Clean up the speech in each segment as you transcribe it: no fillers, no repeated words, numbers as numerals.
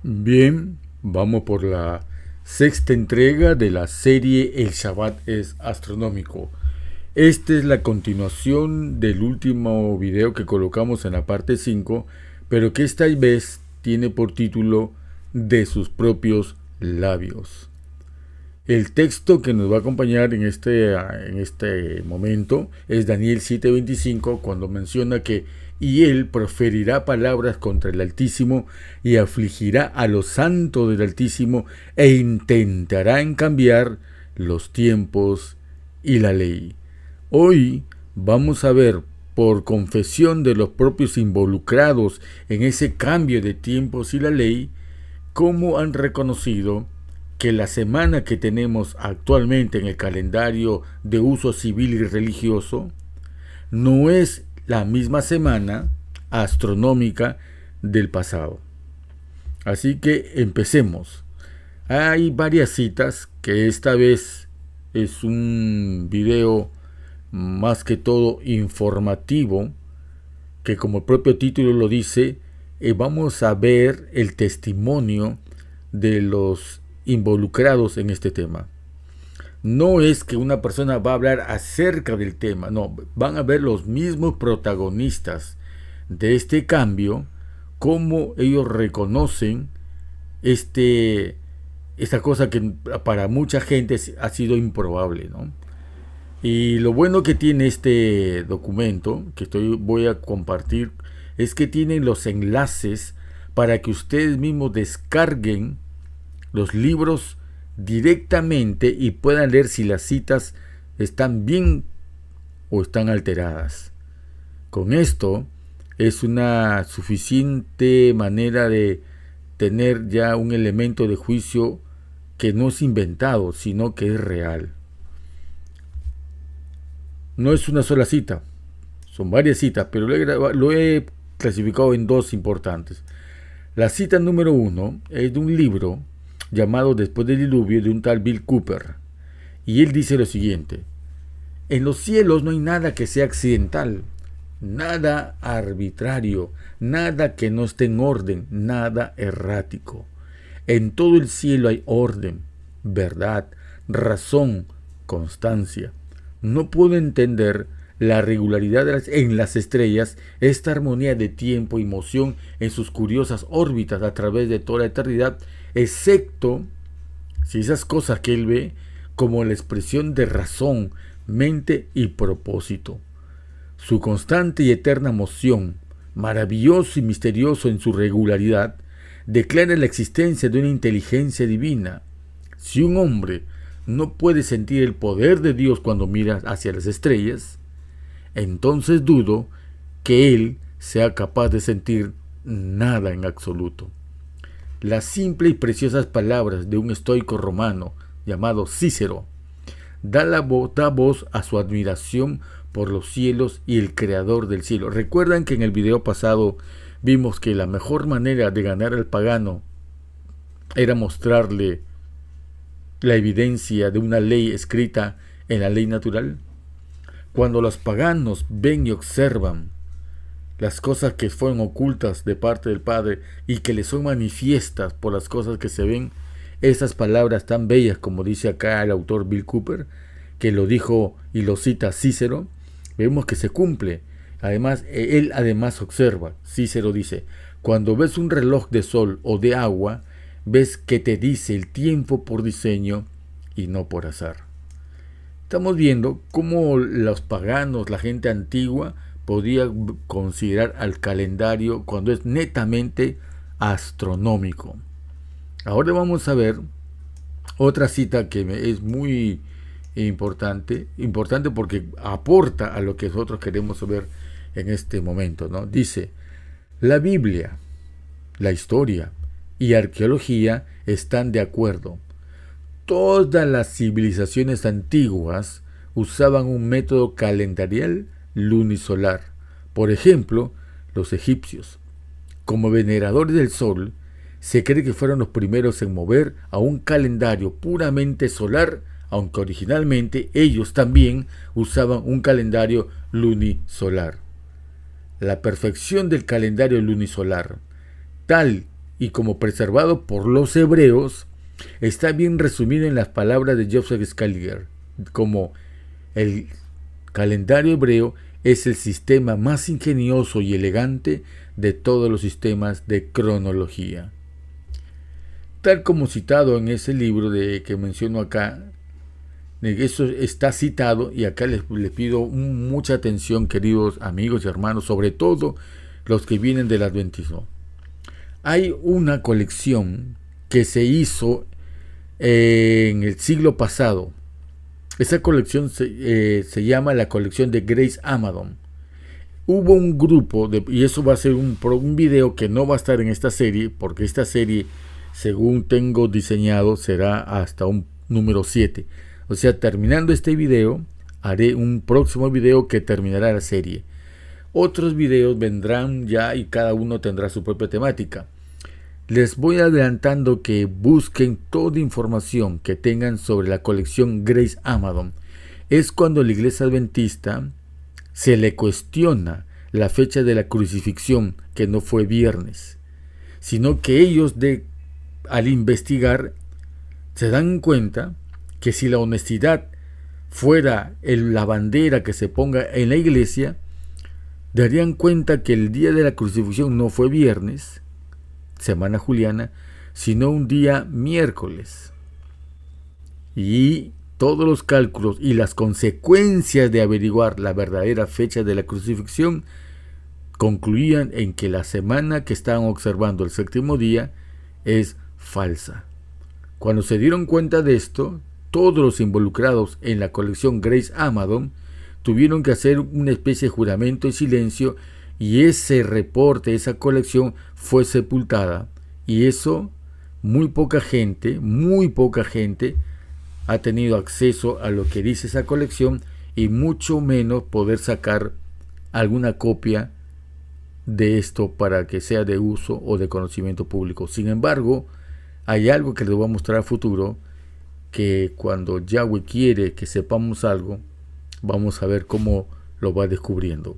Bien, vamos por la sexta entrega de la serie El Shabbat es astronómico. Esta es la continuación del último video que colocamos en la parte 5, pero que esta vez tiene por título De sus propios labios. El texto que nos va a acompañar en este momento es Daniel 7:25, cuando menciona que y él proferirá palabras contra el Altísimo y afligirá a los santos del Altísimo e intentará cambiar los tiempos y la ley. Hoy vamos a ver, por confesión de los propios involucrados en ese cambio de tiempos y la ley, cómo han reconocido que la semana que tenemos actualmente en el calendario de uso civil y religioso no es la misma semana astronómica del pasado. Así que empecemos. Hay varias citas que esta vez es un video más que todo informativo, que como el propio título lo dice, vamos a ver el testimonio de los involucrados en este tema. No es que una persona va a hablar acerca del tema, no, van a ver los mismos protagonistas de este cambio, cómo ellos reconocen esta cosa que para mucha gente ha sido improbable, ¿no? Y lo bueno que tiene este documento que voy a compartir es que tiene los enlaces para que ustedes mismos descarguen los libros directamente y puedan leer si las citas están bien o están alteradas. Con esto es una suficiente manera de tener ya un elemento de juicio que no es inventado, sino que es real. No es una sola cita, son varias citas, pero lo he clasificado en dos importantes. La cita número 1 es de un libro llamado Después del diluvio, de un tal Bill Cooper, y él dice lo siguiente: en los cielos no hay nada que sea accidental, nada arbitrario, nada que no esté en orden, nada errático. En todo el cielo hay orden, verdad, razón, constancia. No puedo entender la regularidad en las estrellas, esta armonía de tiempo y moción en sus curiosas órbitas a través de toda la eternidad, excepto si esas cosas que él ve como la expresión de razón, mente y propósito. Su constante y eterna moción, maravilloso y misterioso en su regularidad, declara la existencia de una inteligencia divina. Si un hombre no puede sentir el poder de Dios cuando mira hacia las estrellas, entonces dudo que él sea capaz de sentir nada en absoluto. Las simples y preciosas palabras de un estoico romano llamado Cícero da voz a su admiración por los cielos y el creador del cielo. Recuerdan que en el video pasado vimos que la mejor manera de ganar al pagano era mostrarle la evidencia de una ley escrita en la ley natural. Cuando los paganos ven y observan las cosas que fueron ocultas de parte del Padre y que les son manifiestas por las cosas que se ven, esas palabras tan bellas, como dice acá el autor Bill Cooper, que lo dijo y lo cita Cícero, vemos que se cumple. Además, él observa, Cícero dice: cuando ves un reloj de sol o de agua, ves que te dice el tiempo por diseño y no por azar. Estamos viendo cómo los paganos, la gente antigua, podía considerar al calendario cuando es netamente astronómico. Ahora vamos a ver otra cita que es muy importante porque aporta a lo que nosotros queremos ver en este momento, ¿no? Dice: la Biblia, la historia y arqueología están de acuerdo. Todas las civilizaciones antiguas usaban un método calendarial lunisolar. Por ejemplo, los egipcios, como veneradores del sol, se cree que fueron los primeros en mover a un calendario puramente solar, aunque originalmente ellos también usaban un calendario lunisolar. La perfección del calendario lunisolar, tal y como preservado por los hebreos, está bien resumido en las palabras de Joseph Scaliger, como el calendario hebreo es el sistema más ingenioso y elegante de todos los sistemas de cronología. Tal como citado en ese libro que menciono acá, eso está citado, y acá les pido mucha atención, queridos amigos y hermanos, sobre todo los que vienen del adventismo. Hay una colección que se hizo en el siglo pasado. Esa colección se llama la colección de Grace Amadon. Hubo un grupo, y eso va a ser un video que no va a estar en esta serie, porque esta serie, según tengo diseñado, será hasta un número 7. O sea, terminando este video, haré un próximo video que terminará la serie. Otros videos vendrán ya y cada uno tendrá su propia temática. Les voy adelantando que busquen toda información que tengan sobre la colección Grace Amadon. Es cuando la iglesia adventista se le cuestiona la fecha de la crucifixión, que no fue viernes, sino que ellos al investigar se dan cuenta que si la honestidad fuera la bandera que se ponga en la iglesia, darían cuenta que el día de la crucifixión no fue viernes, semana juliana, sino un día miércoles. Y todos los cálculos y las consecuencias de averiguar la verdadera fecha de la crucifixión concluían en que la semana que estaban observando, el séptimo día, es falsa. Cuando se dieron cuenta de esto, todos los involucrados en la colección Grace Amadon tuvieron que hacer una especie de juramento y silencio, y ese reporte, esa colección fue sepultada. Y eso, muy poca gente ha tenido acceso a lo que dice esa colección, y mucho menos poder sacar alguna copia de esto para que sea de uso o de conocimiento público. Sin embargo, hay algo que les voy a mostrar a futuro, que cuando Yahweh quiere que sepamos algo, vamos a ver cómo lo va descubriendo.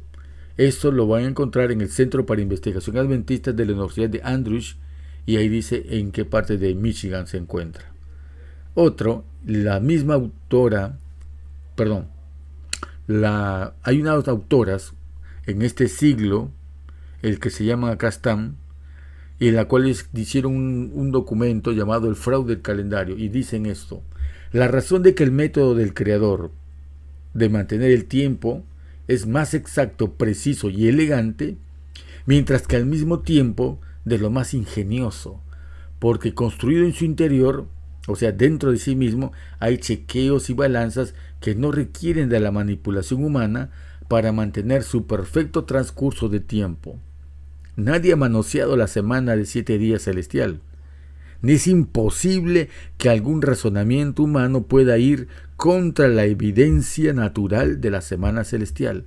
Esto lo van a encontrar en el Centro para Investigación Adventista de la Universidad de Andrews, y ahí dice en qué parte de Michigan se encuentra. Otro, la misma autora, hay unas autoras en este siglo, el que se llama acá están, en la cual hicieron un documento llamado El fraude del calendario, y dicen esto: la razón de que el método del creador de mantener el tiempo es más exacto, preciso y elegante, mientras que al mismo tiempo de lo más ingenioso, porque construido en su interior, o sea, dentro de sí mismo, hay chequeos y balanzas que no requieren de la manipulación humana para mantener su perfecto transcurso de tiempo. Nadie ha manoseado la semana de 7 días celestial. Ni es imposible que algún razonamiento humano pueda ir contra la evidencia natural de la semana celestial.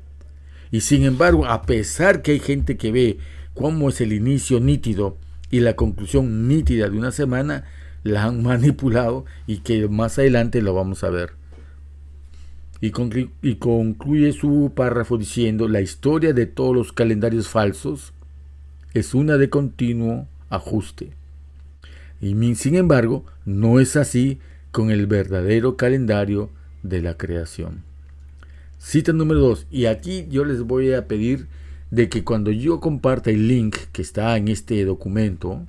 Y sin embargo, a pesar que hay gente que ve cómo es el inicio nítido y la conclusión nítida de una semana, la han manipulado, y que más adelante lo vamos a ver. Y concluye su párrafo diciendo: la historia de todos los calendarios falsos es una de continuo ajuste. Y sin embargo, no es así con el verdadero calendario de la creación. Cita número 2. Y aquí yo les voy a pedir de que cuando yo comparta el link que está en este documento,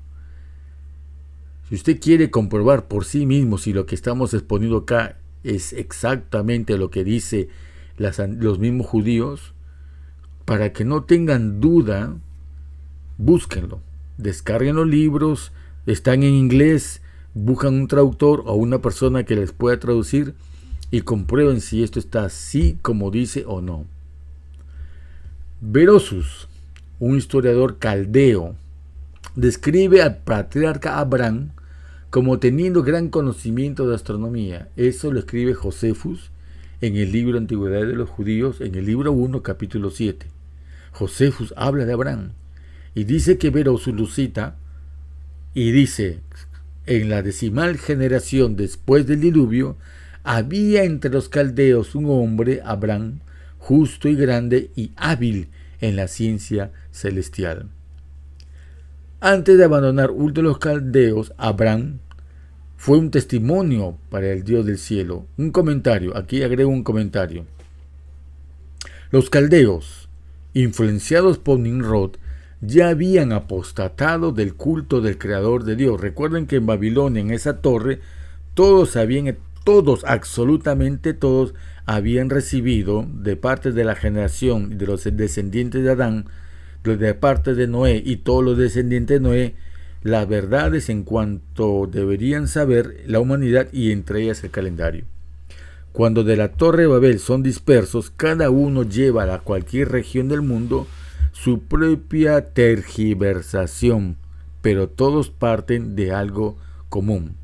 si usted quiere comprobar por sí mismo si lo que estamos exponiendo acá es exactamente lo que dice los mismos judíos, para que no tengan duda, búsquenlo, descarguen los libros, están en inglés, buscan un traductor o una persona que les pueda traducir y comprueben si esto está así como dice o no. Berosus, un historiador caldeo, describe al patriarca Abraham como teniendo gran conocimiento de astronomía. Eso lo escribe Josefus en el libro Antigüedad de los Judíos, en el libro 1, capítulo 7. Josefus habla de Abraham y dice que Berosus lo cita y dice: en la 10ª generación después del diluvio, había entre los caldeos un hombre, Abraham, justo y grande y hábil en la ciencia celestial. Antes de abandonar Ur de los Caldeos, Abraham fue un testimonio para el Dios del cielo. Un comentario, aquí agrego un comentario. Los caldeos, influenciados por Nimrod, ya habían apostatado del culto del creador de Dios. Recuerden que en Babilonia, en esa torre, todos, absolutamente todos, habían recibido de parte de la generación de los descendientes de Adán, de parte de Noé y todos los descendientes de Noé, las verdades en cuanto deberían saber la humanidad, y entre ellas el calendario. Cuando de la Torre de Babel son dispersos, cada uno lleva a cualquier región del mundo su propia tergiversación, pero todos parten de algo común.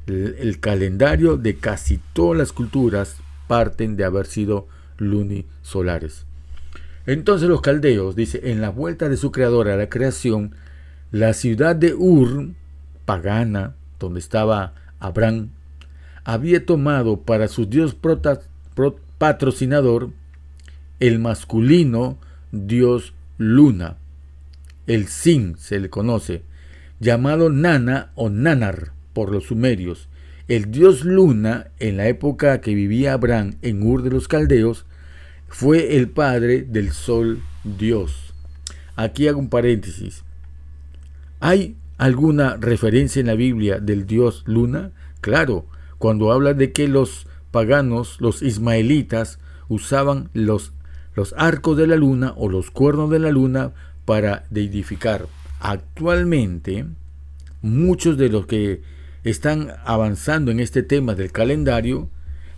El calendario de casi todas las culturas parten de haber sido lunisolares. Entonces los caldeos, dice, en la vuelta de su creador a la creación, la ciudad de Ur, pagana, donde estaba Abraham, había tomado para su dios patrocinador el masculino dios Luna, el Sin se le conoce, llamado Nana o Nanar por los sumerios. El dios Luna, en la época que vivía Abraham en Ur de los Caldeos, fue el padre del sol Dios. Aquí hago un paréntesis. ¿Hay alguna referencia en la Biblia del dios Luna? Claro, cuando habla de que los paganos, los ismaelitas, usaban los arcos de la luna o los cuernos de la luna para deidificar. Actualmente, muchos de los que están avanzando en este tema del calendario,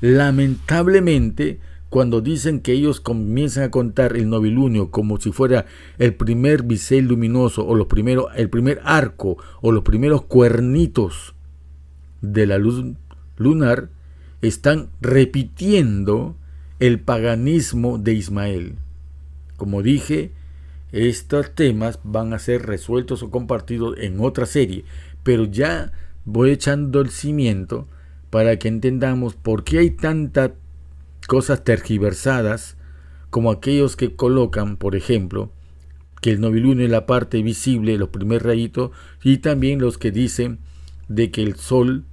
lamentablemente, cuando dicen que ellos comienzan a contar el novilunio como si fuera el primer bisel luminoso o el primer arco o los primeros cuernitos de la luz lunar, están repitiendo el paganismo de Ismael. Como dije, estos temas van a ser resueltos o compartidos en otra serie, pero ya voy echando el cimiento para que entendamos por qué hay tantas cosas tergiversadas, como aquellos que colocan, por ejemplo, que el novilunio es la parte visible, los primeros rayitos, y también los que dicen de que el sol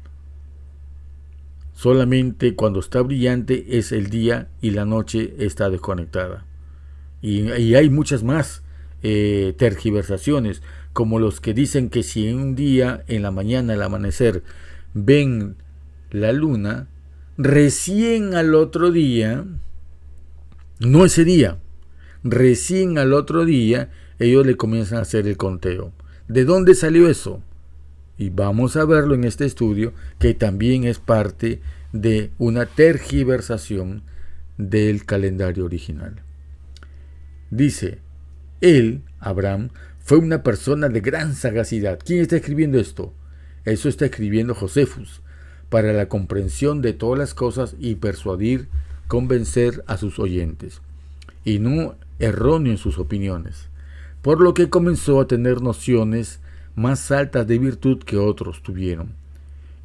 solamente cuando está brillante es el día y la noche está desconectada. Y hay muchas más tergiversaciones, como los que dicen que si en un día, en la mañana, al amanecer, ven la luna, recién al otro día, no ese día, recién al otro día, ellos le comienzan a hacer el conteo. ¿De dónde salió eso? Y vamos a verlo en este estudio, que también es parte de una tergiversación del calendario original. Dice, él, Abraham, fue una persona de gran sagacidad. ¿Quién está escribiendo esto? Eso está escribiendo Josefus, para la comprensión de todas las cosas y persuadir, convencer a sus oyentes, y no erróneo en sus opiniones, por lo que comenzó a tener nociones más altas de virtud que otros tuvieron,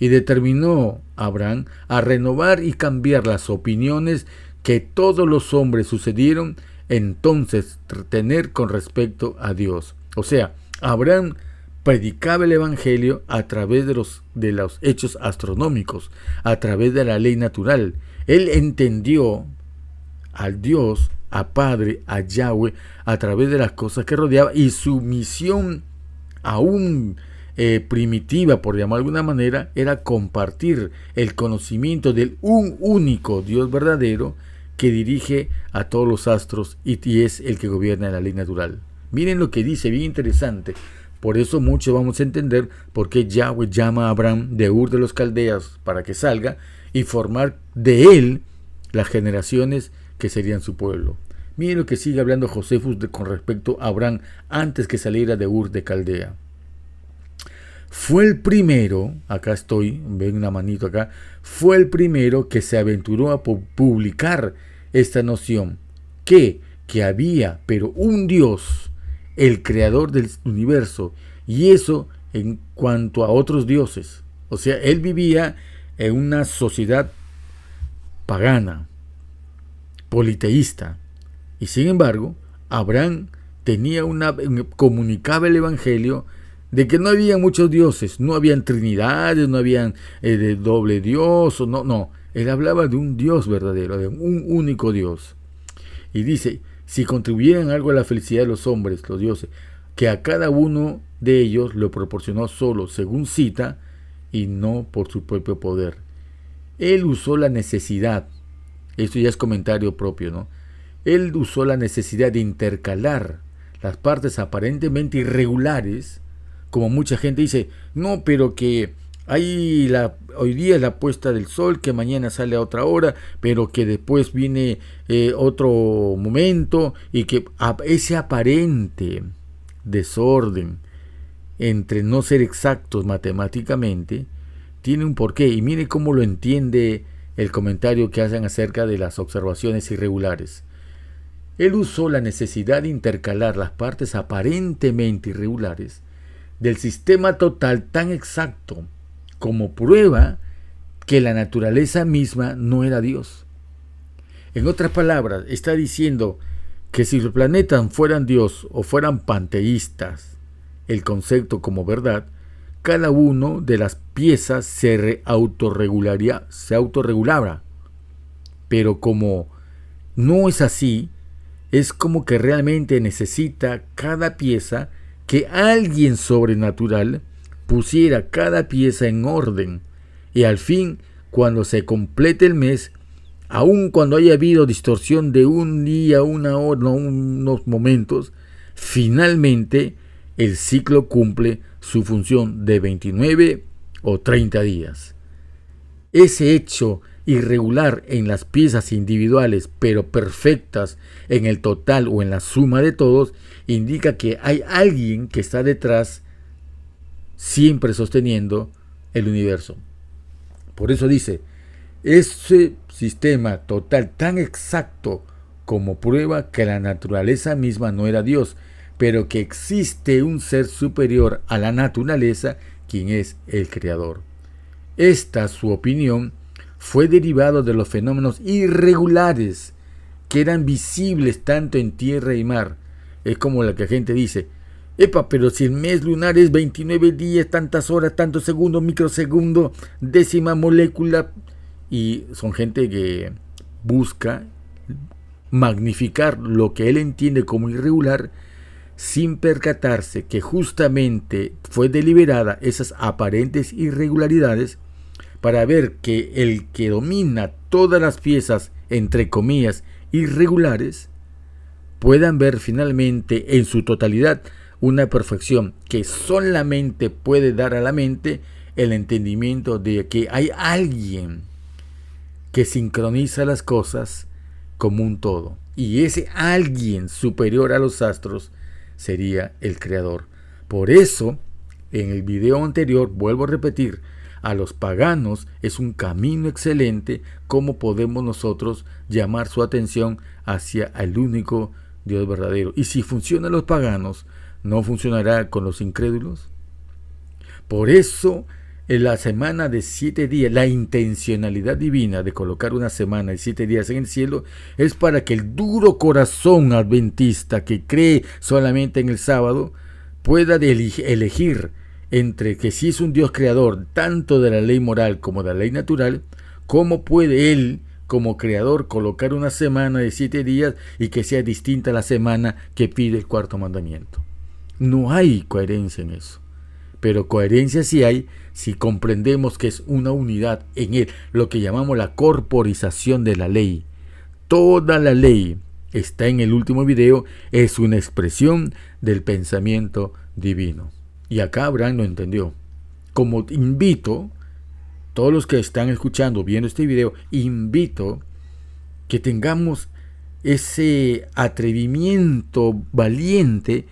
y determinó Abraham a renovar y cambiar las opiniones que todos los hombres sucedieron entonces tener con respecto a Dios. O sea, Abraham predicaba el evangelio a través de los hechos astronómicos, a través de la ley natural. Él entendió al Dios, a Padre, a Yahweh, a través de las cosas que rodeaba, y su misión aún primitiva, por llamar de alguna manera, era compartir el conocimiento del un único Dios verdadero que dirige a todos los astros y es el que gobierna la ley natural. Miren lo que dice, bien interesante. Por eso muchos vamos a entender por qué Yahweh llama a Abraham de Ur de los Caldeas para que salga y formar de él las generaciones que serían su pueblo. Miren lo que sigue hablando Josefus con respecto a Abraham antes que saliera de Ur de Caldea. Fue el primero, acá estoy, ven una manito acá, fue el primero que se aventuró a publicar esta noción, que había, pero un Dios, el creador del universo, y eso en cuanto a otros dioses. O sea, él vivía en una sociedad pagana, politeísta, y sin embargo, Abraham comunicaba el evangelio de que no había muchos dioses, no habían trinidades, no habían de doble dios, no. Él hablaba de un Dios verdadero, de un único Dios. Y dice, si contribuyeran algo a la felicidad de los hombres, los dioses, que a cada uno de ellos lo proporcionó solo según cita y no por su propio poder. Él usó la necesidad, esto ya es comentario propio, ¿no? Él usó la necesidad de intercalar las partes aparentemente irregulares, como mucha gente dice, no, pero que hoy día es la puesta del sol, que mañana sale a otra hora, pero que después viene otro momento, y que ese aparente desorden entre no ser exactos matemáticamente tiene un porqué. Y mire cómo lo entiende el comentario que hacen acerca de las observaciones irregulares. Él usó la necesidad de intercalar las partes aparentemente irregulares del sistema total tan exacto como prueba que la naturaleza misma no era Dios. En otras palabras, está diciendo que si los planetas fueran Dios o fueran panteístas, el concepto como verdad, cada uno de las piezas se autorregulaba. Pero como no es así, es como que realmente necesita cada pieza que alguien sobrenatural pusiera cada pieza en orden, y al fin, cuando se complete el mes, aun cuando haya habido distorsión de un día, una hora, unos momentos, finalmente el ciclo cumple su función de 29 o 30 días. Ese hecho irregular en las piezas individuales, pero perfectas en el total o en la suma de todos, indica que hay alguien que está detrás, siempre sosteniendo el universo. Por eso dice, ese sistema total tan exacto como prueba que la naturaleza misma no era Dios, pero que existe un ser superior a la naturaleza, quien es el Creador. Esta, su opinión, fue derivado de los fenómenos irregulares que eran visibles tanto en tierra y mar. Es como la que la gente dice, pero si el mes lunar es 29 días, tantas horas, tantos segundos, microsegundos, décima molécula, y son gente que busca magnificar lo que él entiende como irregular, sin percatarse que justamente fue deliberada esas aparentes irregularidades para ver que el que domina todas las piezas, entre comillas, irregulares, puedan ver finalmente en su totalidad una perfección que solamente puede dar a la mente el entendimiento de que hay alguien que sincroniza las cosas como un todo, y ese alguien superior a los astros sería el Creador. Por eso, en el video anterior, vuelvo a repetir, a los paganos es un camino excelente cómo podemos nosotros llamar su atención hacia el único Dios verdadero. Y si funciona a los paganos, ¿no funcionará con los incrédulos? Por eso, en la semana de 7 días, la intencionalidad divina de colocar una semana de 7 días en el cielo es para que el duro corazón adventista que cree solamente en el sábado pueda elegir entre que si es un Dios creador tanto de la ley moral como de la ley natural, ¿cómo puede él como creador colocar una semana de 7 días y que sea distinta a la semana que pide el cuarto mandamiento? No hay coherencia en eso. Pero coherencia sí hay si comprendemos que es una unidad en él, lo que llamamos la corporización de la ley. Toda la ley, está en el último video, es una expresión del pensamiento divino. Y acá Abraham lo entendió. Como invito, todos los que están escuchando, viendo este video, invito que tengamos ese atrevimiento valiente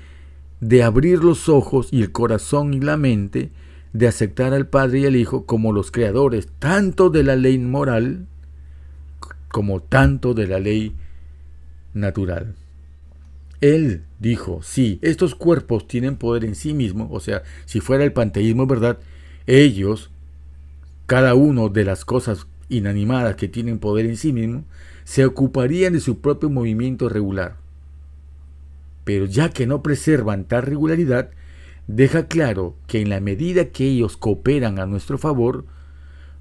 de abrir los ojos y el corazón y la mente, de aceptar al Padre y al Hijo como los creadores, tanto de la ley moral como tanto de la ley natural. Él dijo, sí, estos cuerpos tienen poder en sí mismos, o sea, si fuera el panteísmo, ¿verdad? Ellos, cada uno de las cosas inanimadas que tienen poder en sí mismo, se ocuparían de su propio movimiento regular. Pero ya que no preservan tal regularidad, deja claro que en la medida que ellos cooperan a nuestro favor,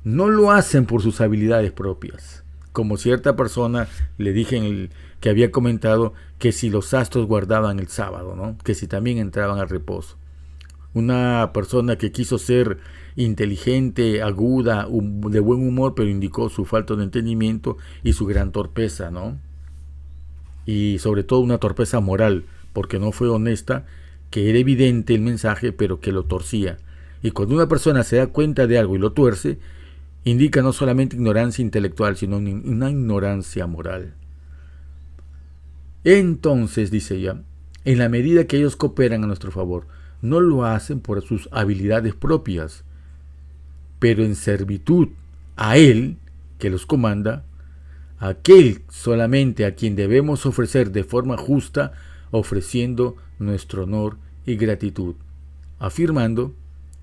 no lo hacen por sus habilidades propias. Como cierta persona le dije que había comentado que si los astros guardaban el sábado, ¿no? Que si también entraban al reposo. Una persona que quiso ser inteligente, aguda, de buen humor, pero indicó su falta de entendimiento y su gran torpeza, ¿no? Y sobre todo una torpeza moral, porque no fue honesta, que era evidente el mensaje, pero que lo torcía. Y cuando una persona se da cuenta de algo y lo tuerce, indica no solamente ignorancia intelectual, sino una ignorancia moral. Entonces, dice ella, en la medida que ellos cooperan a nuestro favor, no lo hacen por sus habilidades propias, pero en servitud a Él, que los comanda, aquel solamente a quien debemos ofrecer de forma justa, ofreciendo nuestro honor y gratitud, afirmando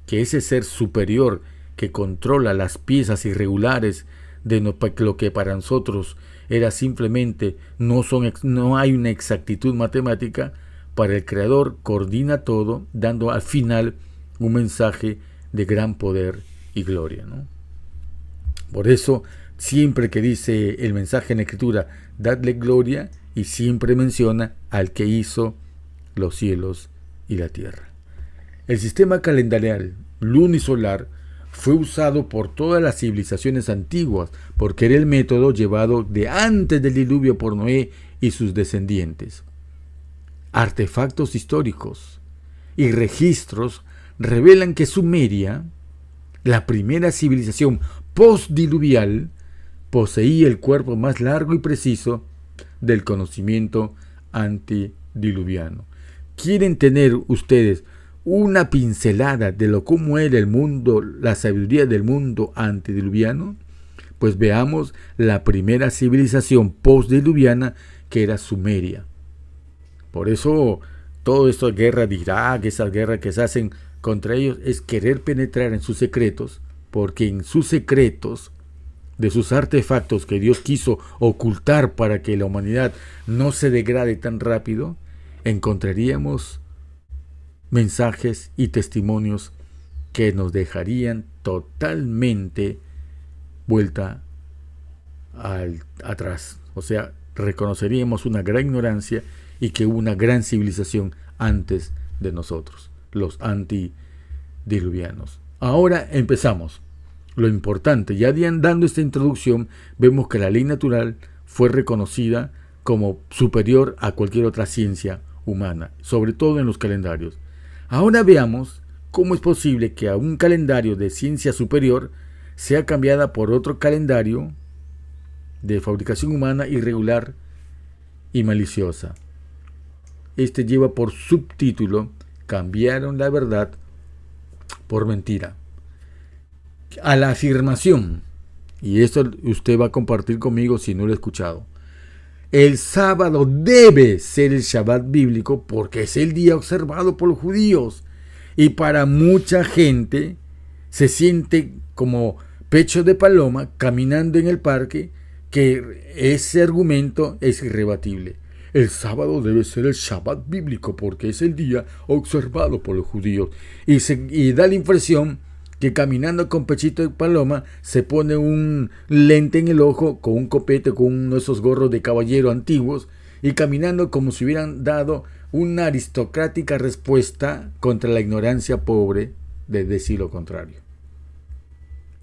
que ese ser superior que controla las piezas irregulares de lo que para nosotros era simplemente no hay una exactitud matemática, para el Creador coordina todo, dando al final un mensaje de gran poder y gloria, ¿no? Por eso, siempre que dice el mensaje en la Escritura, dadle gloria, y siempre menciona al que hizo los cielos y la tierra. El sistema calendarial lunisolar fue usado por todas las civilizaciones antiguas, porque era el método llevado de antes del diluvio por Noé y sus descendientes. Artefactos históricos y registros revelan que Sumeria, la primera civilización postdiluvial, poseía el cuerpo más largo y preciso del conocimiento antediluviano. ¿Quieren tener ustedes una pincelada de lo cómo era el mundo, la sabiduría del mundo antediluviano? Pues veamos la primera civilización postdiluviana, que era Sumeria. Por eso, toda esta guerra de Irak, esas guerras que se hacen contra ellos, es querer penetrar en sus secretos, porque en sus secretos, de sus artefactos que Dios quiso ocultar para que la humanidad no se degrade tan rápido, encontraríamos mensajes y testimonios que nos dejarían totalmente vuelta atrás. O sea, reconoceríamos una gran ignorancia y que hubo una gran civilización antes de nosotros, los antediluvianos. Ahora empezamos. Lo importante, ya dando esta introducción, vemos que la ley natural fue reconocida como superior a cualquier otra ciencia humana, sobre todo en los calendarios. Ahora veamos cómo es posible que a un calendario de ciencia superior sea cambiada por otro calendario de fabricación humana irregular y maliciosa. Este lleva por subtítulo: cambiaron la verdad por mentira. A la afirmación, y esto usted va a compartir conmigo si no lo ha escuchado, el sábado debe ser el Shabbat bíblico porque es el día observado por los judíos, y para mucha gente se siente como pecho de paloma caminando en el parque, que ese argumento es irrebatible. El sábado debe ser el Shabbat bíblico porque es el día observado por los judíos, y da la impresión que caminando con pechito de paloma se pone un lente en el ojo, con un copete, con uno de esos gorros de caballero antiguos, y caminando como si hubieran dado una aristocrática respuesta contra la ignorancia pobre de decir lo contrario.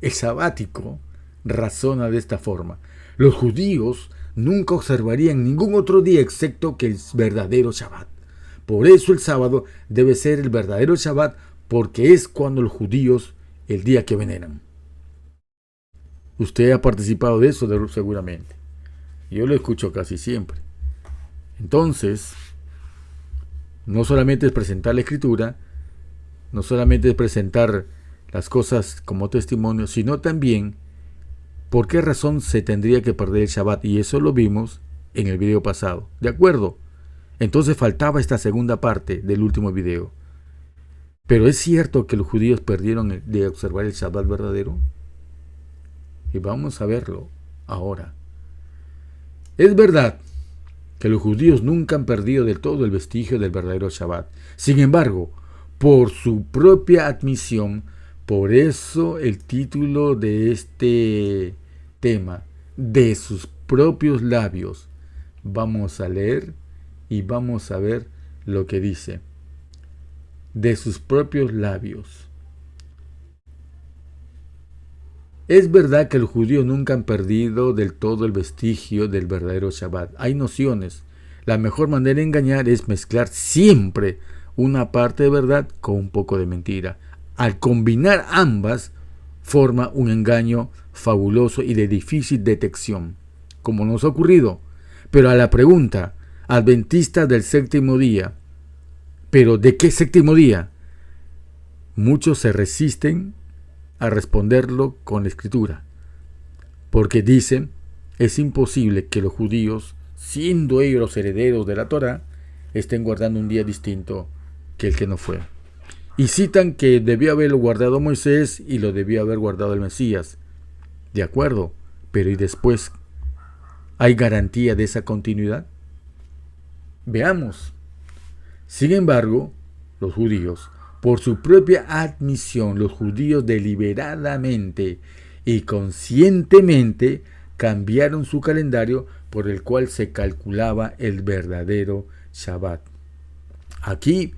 El sabático razona de esta forma: los judíos nunca observarían ningún otro día excepto que el verdadero Shabbat. Por eso el sábado debe ser el verdadero Shabbat, porque es cuando los judíos el día que veneran. Usted ha participado de eso seguramente. Yo lo escucho casi siempre. Entonces, no solamente es presentar la escritura, no solamente es presentar las cosas como testimonio, sino también por qué razón se tendría que perder el Shabbat. Y eso lo vimos en el video pasado. ¿De acuerdo? Entonces faltaba esta segunda parte del último video. Pero ¿es cierto que los judíos perdieron de observar el Shabbat verdadero? Y vamos a verlo ahora. Es verdad que los judíos nunca han perdido del todo el vestigio del verdadero Shabbat. Sin embargo, por su propia admisión, por eso el título de este tema, de sus propios labios, vamos a leer y vamos a ver lo que dice. De sus propios labios. Es verdad que los judíos nunca han perdido del todo el vestigio del verdadero Shabbat. Hay nociones. La mejor manera de engañar es mezclar siempre una parte de verdad con un poco de mentira. Al combinar ambas, forma un engaño fabuloso y de difícil detección, como nos ha ocurrido. Pero a la pregunta, adventistas del séptimo día, ¿pero de qué séptimo día? Muchos se resisten a responderlo con la escritura, porque dicen, es imposible que los judíos, siendo ellos los herederos de la Torá, estén guardando un día distinto que el que no fue. Y citan que debió haberlo guardado Moisés y lo debió haber guardado el Mesías. De acuerdo, pero ¿y después? ¿Hay garantía de esa continuidad? Veamos. Sin embargo, los judíos, por su propia admisión, los judíos deliberadamente y conscientemente cambiaron su calendario por el cual se calculaba el verdadero Shabbat. Aquí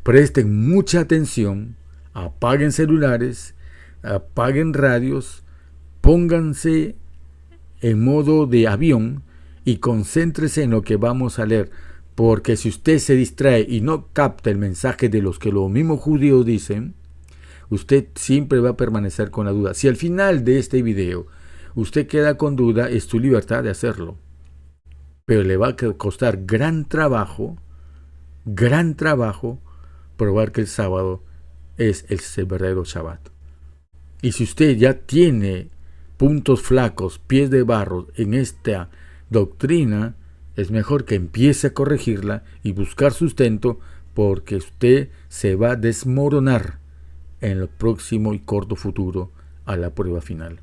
presten mucha atención, apaguen celulares, apaguen radios, pónganse en modo de avión y concéntrese en lo que vamos a leer, porque si usted se distrae y no capta el mensaje de los que los mismos judíos dicen, usted siempre va a permanecer con la duda. Si al final de este video usted queda con duda, es tu libertad de hacerlo, pero le va a costar gran trabajo probar que el sábado es el verdadero Shabbat. Y si usted ya tiene puntos flacos, pies de barro en esta doctrina, es mejor que empiece a corregirla y buscar sustento, porque usted se va a desmoronar en el próximo y corto futuro a la prueba final.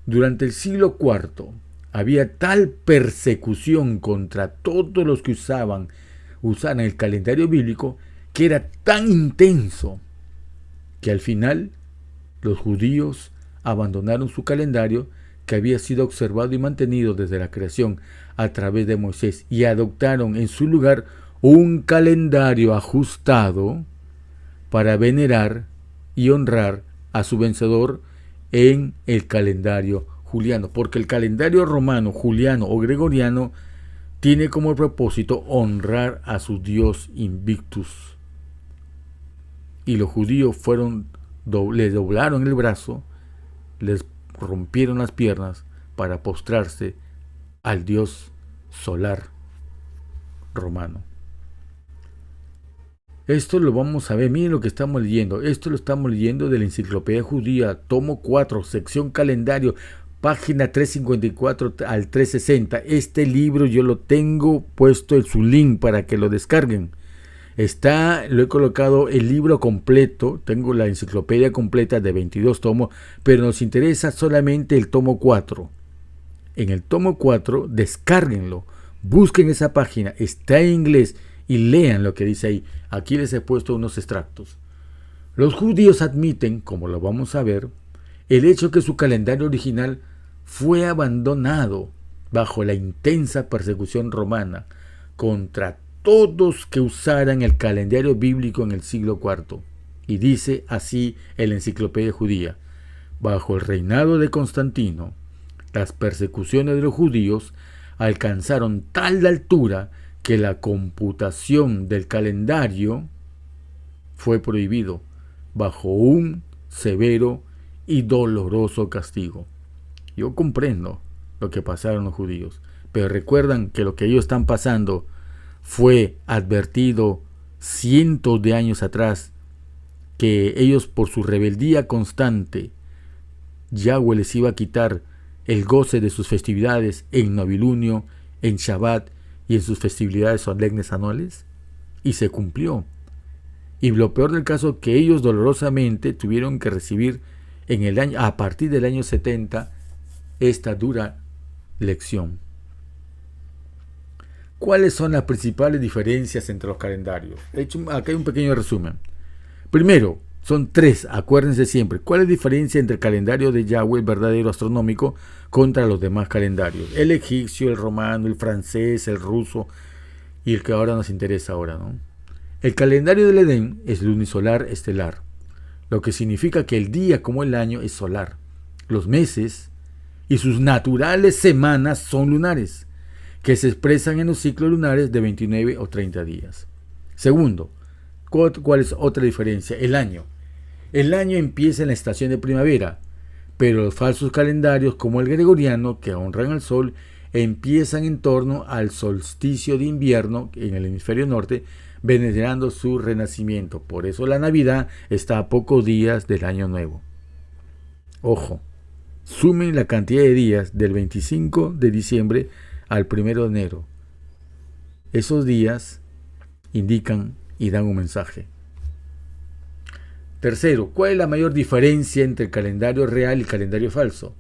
Durante el siglo IV había tal persecución contra todos los que usaban el calendario bíblico, que era tan intenso que al final los judíos abandonaron su calendario, que había sido observado y mantenido desde la creación a través de Moisés, y adoptaron en su lugar un calendario ajustado para venerar y honrar a su vencedor en el calendario juliano, porque el calendario romano, juliano o gregoriano tiene como propósito honrar a su dios Invictus. Y los judíos les doblaron el brazo, les rompieron las piernas para postrarse al dios solar romano. Esto lo vamos a ver, miren lo que estamos leyendo. Esto lo estamos leyendo de la Enciclopedia Judía, tomo 4, sección calendario, página 354 al 360. Este libro yo lo tengo puesto en su link para que lo descarguen. Lo he colocado el libro completo, tengo la enciclopedia completa de 22 tomos, pero nos interesa solamente el tomo 4. En el tomo 4, descárguenlo, busquen esa página, está en inglés y lean lo que dice ahí. Aquí les he puesto unos extractos. Los judíos admiten, como lo vamos a ver, el hecho que su calendario original fue abandonado bajo la intensa persecución romana contra todos que usaran el calendario bíblico en el siglo IV. Y dice así en la Enciclopedia Judía: bajo el reinado de Constantino, las persecuciones de los judíos alcanzaron tal altura que la computación del calendario fue prohibido bajo un severo y doloroso castigo. Yo comprendo lo que pasaron los judíos, pero recuerdan que lo que ellos están pasando fue advertido cientos de años atrás, que ellos por su rebeldía constante, Yahweh les iba a quitar el goce de sus festividades en novilunio, en Shabbat y en sus festividades solemnes anuales, y se cumplió. Y lo peor del caso, que ellos dolorosamente tuvieron que recibir a partir del año 70 esta dura lección. ¿Cuáles son las principales diferencias entre los calendarios? He hecho acá hay un pequeño resumen. Primero, son tres, acuérdense siempre. ¿Cuál es la diferencia entre el calendario de Yahweh, el verdadero astronómico, contra los demás calendarios? El egipcio, el romano, el francés, el ruso y el que ahora nos interesa ahora, ¿no? El calendario del Edén es lunisolar estelar, lo que significa que el día como el año es solar. Los meses y sus naturales semanas son lunares, que se expresan en los ciclos lunares de 29 o 30 días. Segundo, ¿cuál es otra diferencia? El año. El año empieza en la estación de primavera, pero los falsos calendarios como el gregoriano, que honran al sol, empiezan en torno al solsticio de invierno en el hemisferio norte, venerando su renacimiento. Por eso la Navidad está a pocos días del Año Nuevo. Ojo, sumen la cantidad de días del 25 de diciembre al 1 de enero. Esos días indican y dan un mensaje. Tercero, ¿cuál es la mayor diferencia entre el calendario real y el calendario falso?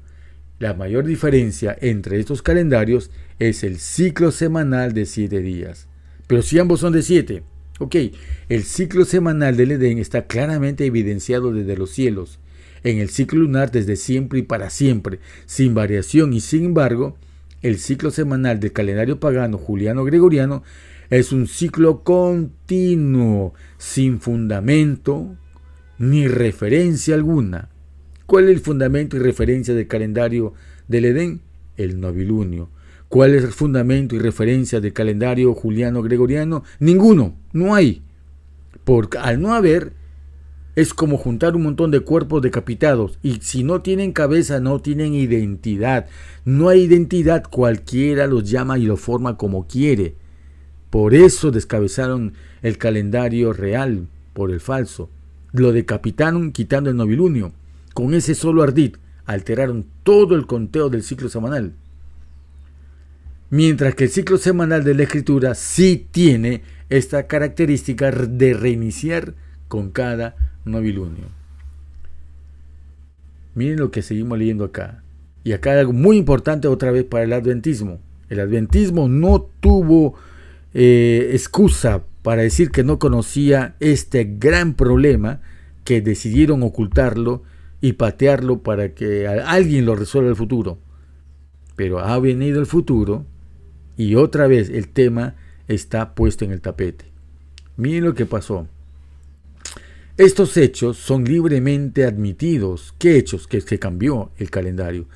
La mayor diferencia entre estos calendarios es el ciclo semanal de 7 días. Pero si ambos son de 7, ok, el ciclo semanal del Edén está claramente evidenciado desde los cielos, en el ciclo lunar desde siempre y para siempre, sin variación, y sin embargo, el ciclo semanal del calendario pagano juliano-gregoriano es un ciclo continuo, sin fundamento ni referencia alguna. ¿Cuál es el fundamento y referencia del calendario del Edén? El novilunio. ¿Cuál es el fundamento y referencia del calendario juliano-gregoriano? Ninguno, no hay. Porque al no haber, es como juntar un montón de cuerpos decapitados, y si no tienen cabeza, no tienen identidad. No hay identidad, cualquiera los llama y lo forma como quiere. Por eso descabezaron el calendario real por el falso. Lo decapitaron quitando el novilunio. Con ese solo ardid alteraron todo el conteo del ciclo semanal. Mientras que el ciclo semanal de la escritura sí tiene esta característica de reiniciar con cada novilunio. Miren lo que seguimos leyendo acá. Y acá hay algo muy importante otra vez para el adventismo. El adventismo no tuvo excusa para decir que no conocía este gran problema, que decidieron ocultarlo y patearlo para que alguien lo resuelva en el futuro. Pero ha venido el futuro y otra vez el tema está puesto en el tapete. Miren lo que pasó. Estos hechos son libremente admitidos. ¿Qué hechos? Que cambió el calendario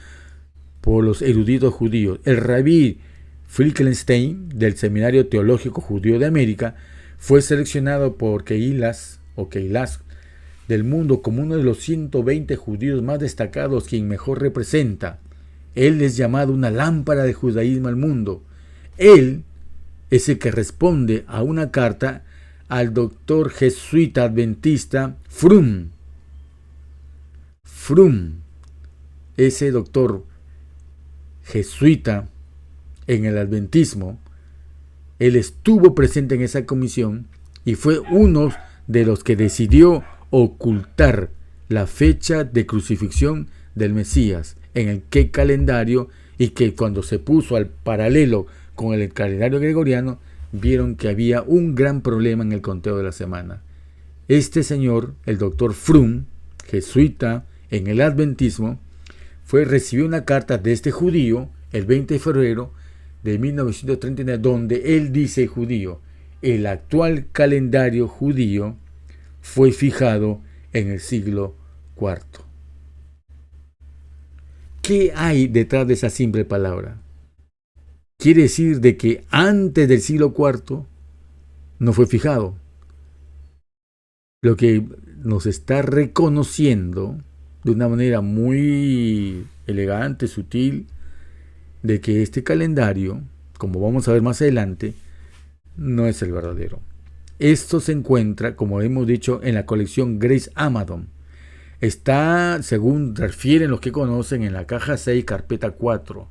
por los eruditos judíos. El rabí Finkelstein del Seminario Teológico Judío de América fue seleccionado por Keilas del mundo como uno de los 120 judíos más destacados, quien mejor representa. Él es llamado una lámpara de judaísmo al mundo. Él es el que responde a una carta al doctor jesuita adventista Frum. Ese doctor jesuita en el adventismo, él estuvo presente en esa comisión y fue uno de los que decidió ocultar la fecha de crucifixión del Mesías en el que calendario, y que cuando se puso al paralelo con el calendario gregoriano, vieron que había un gran problema en el conteo de la semana. Este señor, el doctor Frum, jesuita en el adventismo, recibió una carta de este judío el 20 de febrero de 1939, donde él dice judío, el actual calendario judío fue fijado en el siglo IV. ¿Qué hay detrás de esa simple palabra? Quiere decir de que antes del siglo IV no fue fijado. Lo que nos está reconociendo de una manera muy elegante, sutil, de que este calendario, como vamos a ver más adelante, no es el verdadero. Esto se encuentra, como hemos dicho, en la colección Grace Amadon. Está, según refieren los que conocen, en la caja 6, carpeta 4.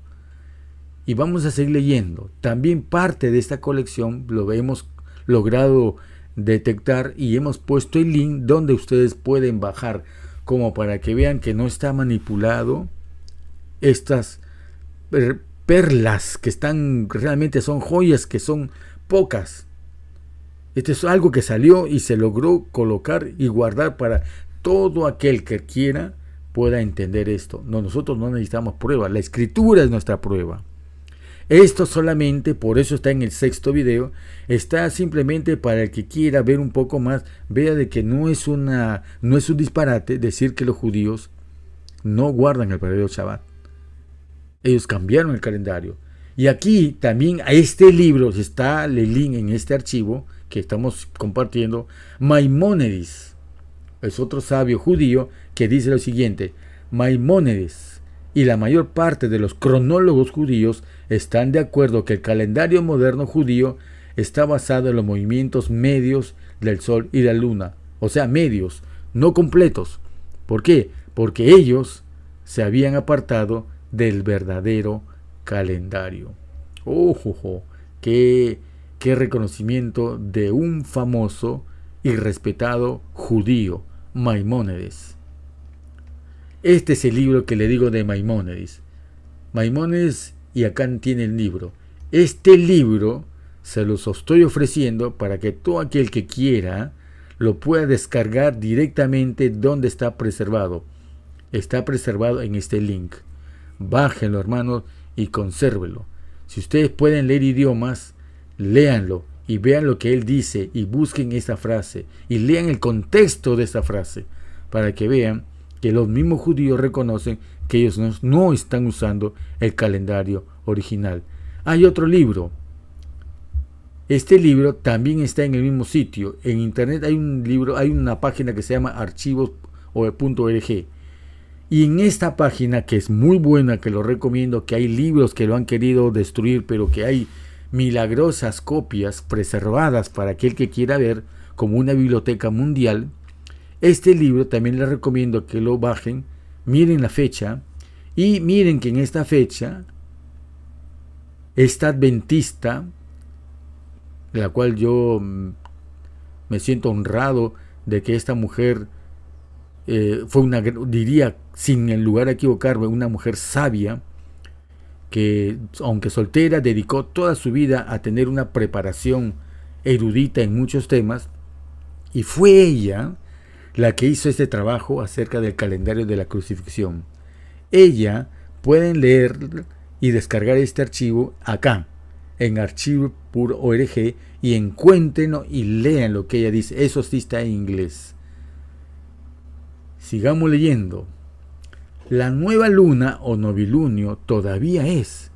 Y vamos a seguir leyendo. También parte de esta colección lo hemos logrado detectar y hemos puesto el link donde ustedes pueden bajar, como para que vean que no está manipulado estas perlas que realmente son joyas que son pocas. Esto es algo que salió y se logró colocar y guardar para todo aquel que quiera pueda entender esto. Nosotros no necesitamos prueba, la escritura es nuestra prueba. Esto solamente, por eso está en el 6º video, está simplemente para el que quiera ver un poco más, vea de que no es un disparate decir que los judíos no guardan el verdadero Shabbat. Ellos cambiaron el calendario. Y aquí también a este libro está el link en este archivo que estamos compartiendo. Maimónides es otro sabio judío que dice lo siguiente: Maimónides y la mayor parte de los cronólogos judíos están de acuerdo que el calendario moderno judío está basado en los movimientos medios del sol y la luna, o sea, medios, no completos. ¿Por qué? Porque ellos se habían apartado del verdadero calendario. ¡Qué reconocimiento de un famoso y respetado judío, Maimónides! Este es el libro que le digo de Maimónides. Maimónides, y acá tiene el libro. Este libro se los estoy ofreciendo para que todo aquel que quiera lo pueda descargar directamente donde está preservado. Está preservado en este link. Bájenlo, hermanos, y consérvenlo. Si ustedes pueden leer idiomas, léanlo y vean lo que él dice y busquen esa frase y lean el contexto de esa frase para que vean que los mismos judíos reconocen que ellos no están usando el calendario original. Hay otro libro. Este libro también está en el mismo sitio. En internet hay un libro, hay una página que se llama archivos.org. Y en esta página, que es muy buena, que lo recomiendo, que hay libros que lo han querido destruir, pero que hay milagrosas copias preservadas para aquel que quiera ver, como una biblioteca mundial. Este libro también les recomiendo que lo bajen, miren la fecha, y miren que en esta fecha, esta adventista, de la cual yo me siento honrado de que esta mujer fue diría, sin el lugar a equivocarme, una mujer sabia, que aunque soltera, dedicó toda su vida a tener una preparación erudita en muchos temas, y fue ella la que hizo este trabajo acerca del calendario de la crucifixión. Pueden leer y descargar este archivo acá, en archivo.org, y encuéntrenlo y lean lo que ella dice. Eso sí está en inglés. Sigamos leyendo. La nueva luna o novilunio todavía es,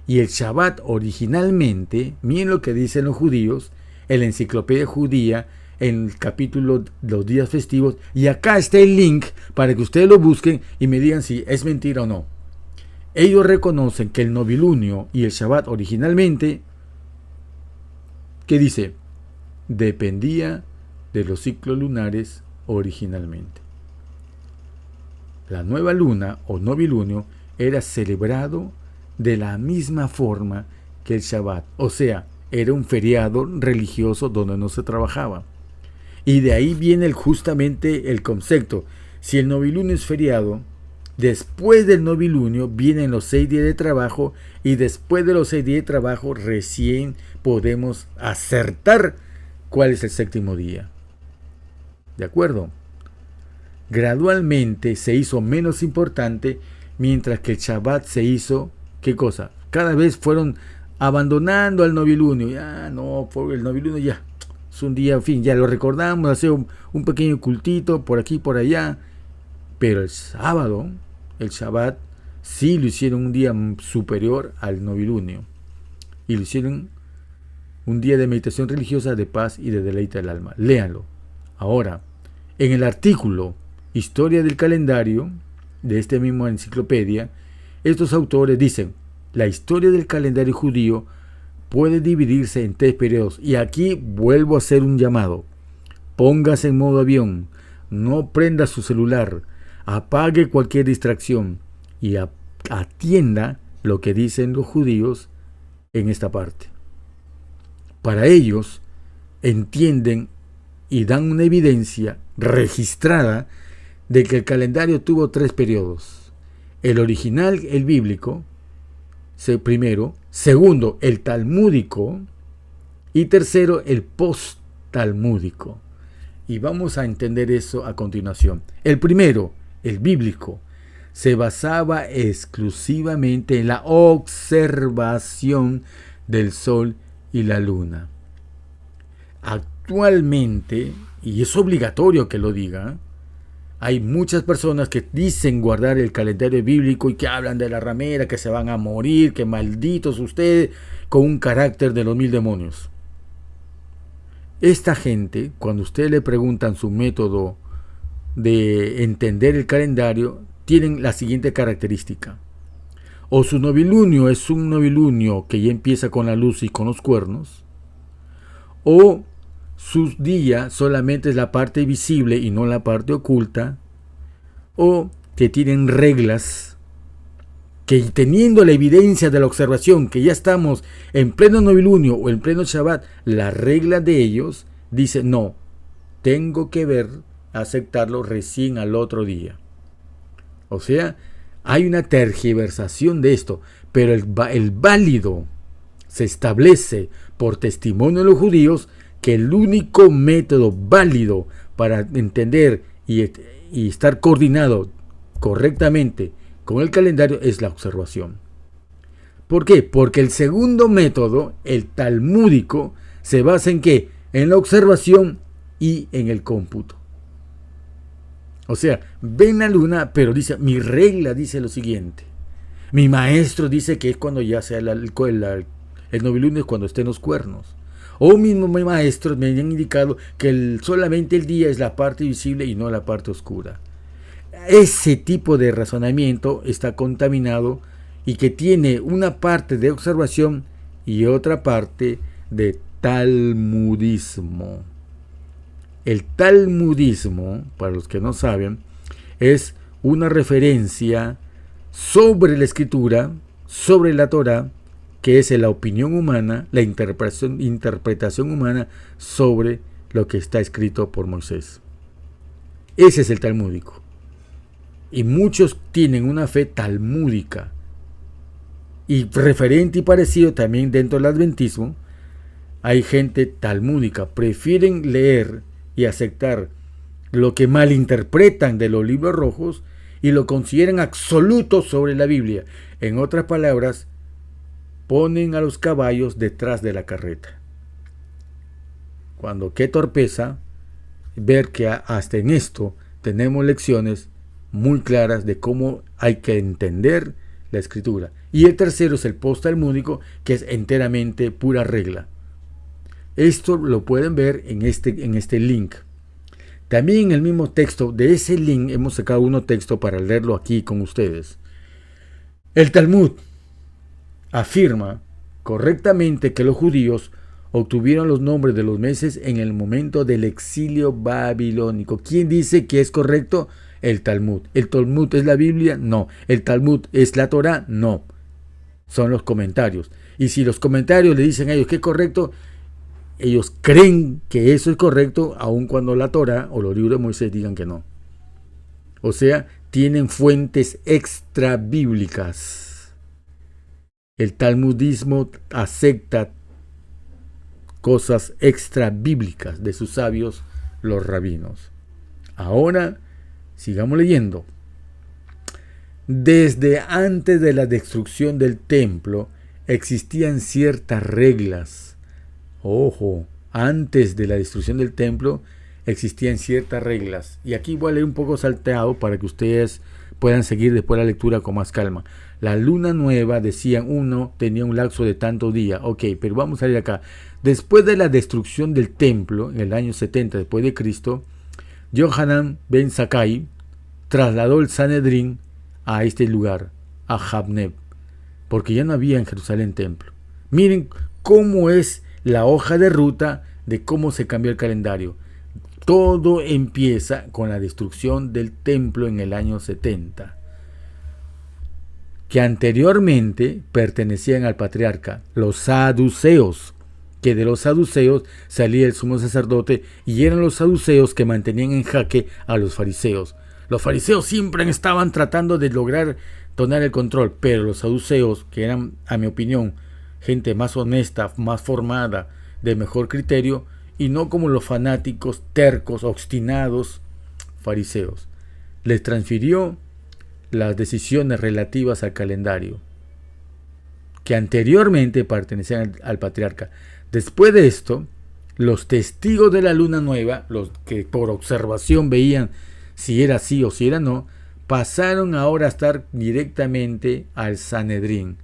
y el Shabbat originalmente, miren lo que dicen los judíos, en la enciclopedia judía, en el capítulo Los días festivos, y acá está el link para que ustedes lo busquen y me digan si es mentira o no. Ellos reconocen que el novilunio y el Shabbat originalmente, ¿qué dice? Dependía de los ciclos lunares originalmente. La nueva luna o novilunio era celebrado de la misma forma que el Shabbat, o sea, era un feriado religioso donde no se trabajaba. Y de ahí viene justamente el concepto. Si el novilunio es feriado, después del novilunio vienen los 6 días de trabajo, y después de los 6 días de trabajo recién podemos acertar cuál es el 7º día. ¿De acuerdo? Gradualmente se hizo menos importante, mientras que el Shabbat se hizo, ¿qué cosa? Cada vez fueron abandonando al novilunio. Ya no, por el novilunio ya es un día, en fin, ya lo recordamos, hacer un pequeño cultito por aquí, por allá. Pero el sábado, el Shabbat, sí lo hicieron un día superior al novilunio. Y lo hicieron un día de meditación religiosa, de paz y de deleite del alma. Léanlo. Ahora, en el artículo Historia del calendario de este mismo enciclopedia, estos autores dicen: la historia del calendario judío puede dividirse en 3 periodos. Y aquí vuelvo a hacer un llamado. Póngase en modo avión, no prenda su celular, apague cualquier distracción y atienda lo que dicen los judíos en esta parte. Para ellos, entienden y dan una evidencia registrada de que el calendario tuvo 3 periodos: el original, el bíblico, primero. Segundo, el talmúdico. Y tercero, el post-talmúdico. Y vamos a entender eso a continuación. El primero, el bíblico, se basaba exclusivamente en la observación del sol y la luna. Actualmente, y es obligatorio que lo diga, hay muchas personas que dicen guardar el calendario bíblico y que hablan de la ramera, que se van a morir, que malditos ustedes, con un carácter de los 1000 demonios. Esta gente, cuando ustedes le preguntan su método de entender el calendario, tienen la siguiente característica. O su novilunio es un novilunio que ya empieza con la luz y con los cuernos, o su día solamente es la parte visible y no la parte oculta, o que tienen reglas que, teniendo la evidencia de la observación que ya estamos en pleno novilunio o en pleno Shabbat, la regla de ellos dice no, tengo que aceptarlo recién al otro día. O sea, hay una tergiversación de esto, pero el válido se establece por testimonio de los judíos que el único método válido para entender y estar coordinado correctamente con el calendario es la observación. ¿Por qué? Porque el segundo método, el talmúdico, se basa en ¿qué? En la observación y en el cómputo. O sea, ven la luna, pero dice, mi regla dice lo siguiente. Mi maestro dice que es cuando ya sea el novilunio, es cuando estén los cuernos. O mismo mis maestros me han indicado que solamente el día es la parte visible y no la parte oscura. Ese tipo de razonamiento está contaminado y que tiene una parte de observación y otra parte de talmudismo. El talmudismo, para los que no saben, es una referencia sobre la escritura, sobre la Torá, que es la opinión humana, la interpretación humana sobre lo que está escrito por Moisés. Ese es el talmúdico. Y muchos tienen una fe talmúdica. Y referente y parecido también dentro del adventismo, hay gente talmúdica. Prefieren leer y aceptar lo que malinterpretan de los libros rojos y lo consideran absoluto sobre la Biblia. En otras palabras, ponen a los caballos detrás de la carreta. Cuando qué torpeza ver que hasta en esto tenemos lecciones muy claras de cómo hay que entender la escritura. Y el tercero es el post-talmúdico, que es enteramente pura regla. Esto lo pueden ver en este link. También en el mismo texto de ese link hemos sacado uno texto para leerlo aquí con ustedes. El Talmud afirma correctamente que los judíos obtuvieron los nombres de los meses en el momento del exilio babilónico. ¿Quién dice que es correcto? El Talmud. ¿El Talmud es la Biblia? No. ¿El Talmud es la Torá? No. Son los comentarios. Y si los comentarios le dicen a ellos que es correcto, ellos creen que eso es correcto, aun cuando la Torá o los libros de Moisés digan que no. O sea, tienen fuentes extra bíblicas. El talmudismo acepta cosas extra bíblicas de sus sabios, los rabinos. Ahora, sigamos leyendo. Desde antes de la destrucción del templo existían ciertas reglas. Ojo, antes de la destrucción del templo existían ciertas reglas. Y aquí voy a leer un poco salteado para que ustedes puedan seguir después la lectura con más calma. La luna nueva, decían uno, tenía un lapso de tanto día. Ok, pero vamos a ir acá. Después de la destrucción del templo, en el año 70 después de Cristo, Yohanan ben Zakkai trasladó el Sanedrín a este lugar, a Jabneb, porque ya no había en Jerusalén templo. Miren cómo es la hoja de ruta de cómo se cambió el calendario. Todo empieza con la destrucción del templo en el año 70, que anteriormente pertenecían al patriarca, los saduceos, que de los saduceos salía el sumo sacerdote y eran los saduceos que mantenían en jaque a los fariseos. Los fariseos siempre estaban tratando de lograr tomar el control, pero los saduceos, que eran, a mi opinión, gente más honesta, más formada, de mejor criterio, y no como los fanáticos, tercos, obstinados fariseos, les transfirió las decisiones relativas al calendario, que anteriormente pertenecían al patriarca. Después de esto, los testigos de la luna nueva, los que por observación veían si era sí o si era no, pasaron ahora a estar directamente al Sanedrín.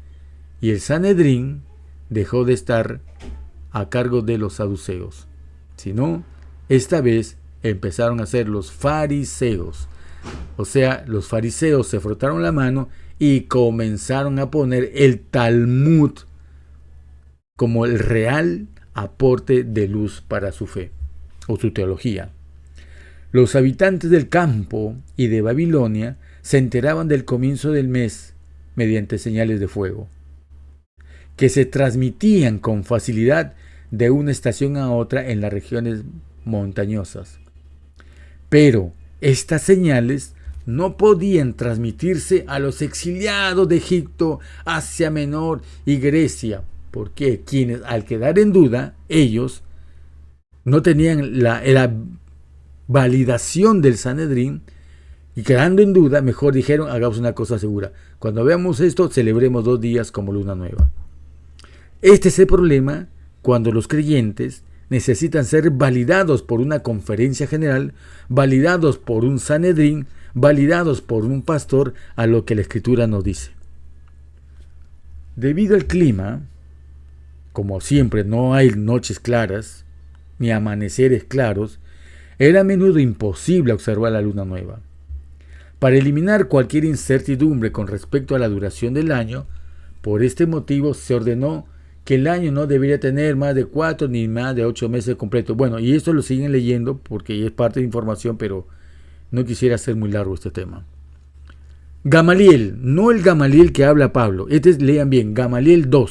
Y el Sanedrín dejó de estar a cargo de los saduceos, sino esta vez empezaron a ser los fariseos. O sea, los fariseos se frotaron la mano y comenzaron a poner el Talmud como el real aporte de luz para su fe o su teología. Los habitantes del campo y de Babilonia se enteraban del comienzo del mes mediante señales de fuego, que se transmitían con facilidad de una estación a otra en las regiones montañosas. Pero estas señales no podían transmitirse a los exiliados de Egipto, Asia Menor y Grecia, porque quienes, al quedar en duda, ellos no tenían la validación del Sanedrín, y quedando en duda, mejor dijeron, hagamos una cosa segura. Cuando veamos esto, celebremos 2 días como luna nueva. Este es el problema cuando los creyentes necesitan ser validados por una conferencia general, validados por un Sanedrín, validados por un pastor, a lo que la Escritura nos dice. Debido al clima, como siempre no hay noches claras, ni amaneceres claros, era a menudo imposible observar la luna nueva. Para eliminar cualquier incertidumbre con respecto a la duración del año, por este motivo se ordenó que el año no debería tener más de 4 ni más de 8 meses completos. Bueno, y esto lo siguen leyendo porque es parte de información, pero no quisiera hacer muy largo este tema. Gamaliel, no el Gamaliel que habla Pablo, lean bien, Gamaliel II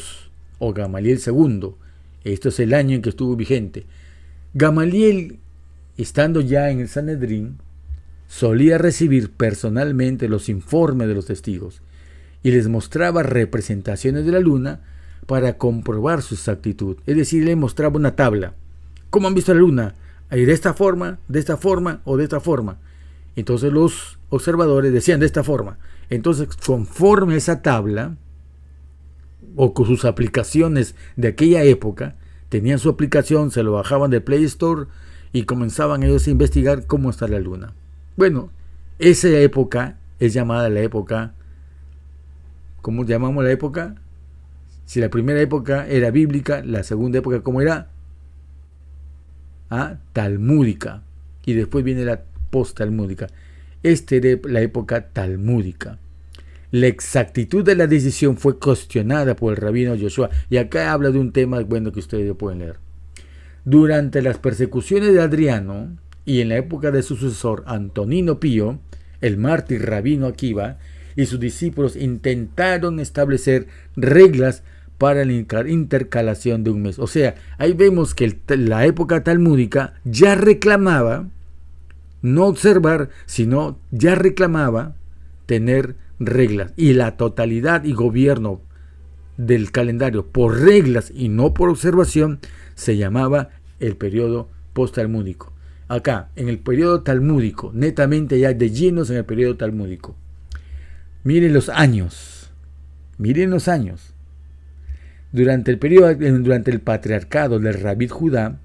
o Gamaliel II. Esto es el año en que estuvo vigente. Gamaliel, estando ya en el Sanedrín, solía recibir personalmente los informes de los testigos y les mostraba representaciones de la luna para comprobar su exactitud. Es decir, le mostraba una tabla. ¿Cómo han visto la luna? ¿De esta forma o de esta forma? Entonces los observadores decían de esta forma. Entonces, conforme a esa tabla, o con sus aplicaciones de aquella época, tenían su aplicación, se lo bajaban del Play Store y comenzaban ellos a investigar cómo está la luna. Bueno, esa época es llamada la época, ¿cómo llamamos la época? Si la primera época era bíblica, la segunda época, ¿cómo era? Talmúdica. Y después viene la post-talmúdica. Esta era la época talmúdica. La exactitud de la decisión fue cuestionada por el rabino Yoshua. Y acá habla de un tema bueno que ustedes lo pueden leer. Durante las persecuciones de Adriano y en la época de su sucesor Antonino Pío, el mártir rabino Akiva y sus discípulos intentaron establecer reglas para la intercalación de un mes. O sea, ahí vemos que la época talmúdica ya reclamaba no observar, sino ya reclamaba tener reglas. Y la totalidad y gobierno del calendario por reglas y no por observación se llamaba el periodo post-talmúdico. Acá, en el periodo talmúdico, netamente ya de llenos en el periodo talmúdico. Miren los años. Durante el patriarcado del Rabí Judá,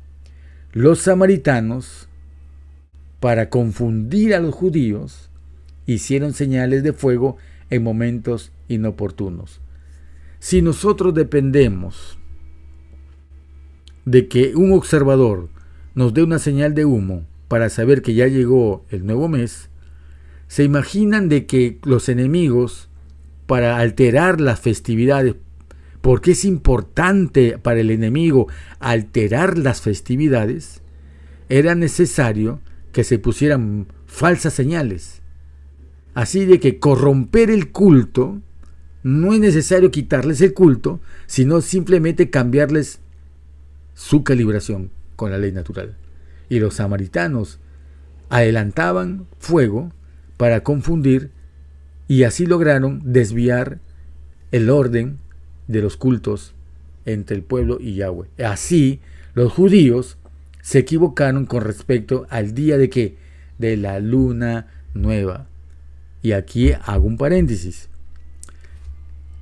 los samaritanos, para confundir a los judíos, hicieron señales de fuego en momentos inoportunos. Si nosotros dependemos de que un observador nos dé una señal de humo para saber que ya llegó el nuevo mes, se imaginan de que los enemigos, para alterar las festividades, porque es importante para el enemigo alterar las festividades, era necesario que se pusieran falsas señales. Así de que corromper el culto, no es necesario quitarles el culto, sino simplemente cambiarles su calibración con la ley natural. Y los samaritanos adelantaban fuego para confundir y así lograron desviar el orden de los cultos entre el pueblo y Yahweh. Así, los judíos se equivocaron con respecto al día de ¿qué? De la luna nueva. Y aquí hago un paréntesis.